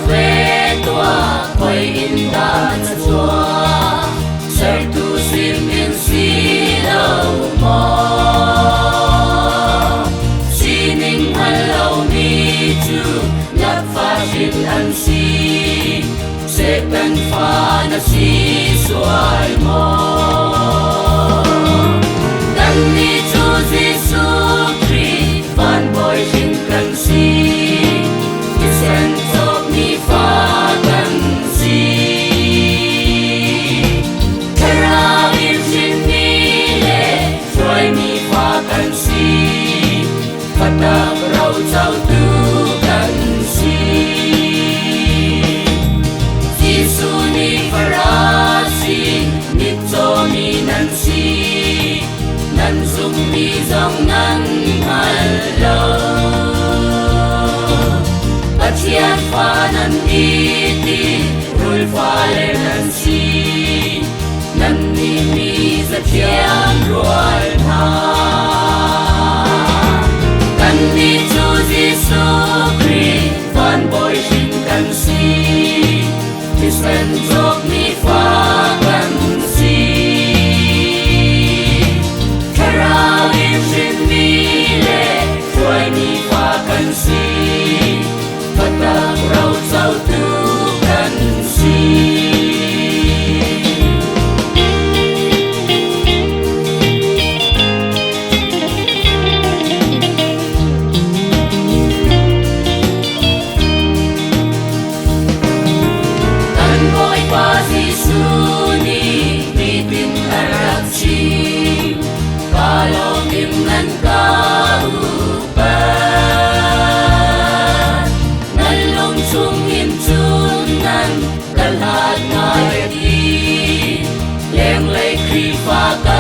về tua quay in ta cho chúa ser tu sim in si lâu mò xin in han lâu mi chu nhạc pha xin an si sẽ cần pha na si xoay mò đăng ni chu Giêsu Christ van boy xin cần si sen cho mi pha cần si kara in xin mi le xoay mi pha cần si phát đạp rau trao tu cần si Giêsu ni farasi ni cho mi nan si nan dung mi dòng nan hal lo Chian pha nan iti rul pha le nan si nan ni mi za chian rual ha kan ni chu Giêsu Christ van boy xin kan si ti sen jok mi pha kan si kara in xin mi le chuai mi pha kan si Fatang rau trao tu cần si Tan boy pa Giêsu ni mi tin arap chi kalau kim nan kau chung im chung nan kalhat na di leng lay kri fa ka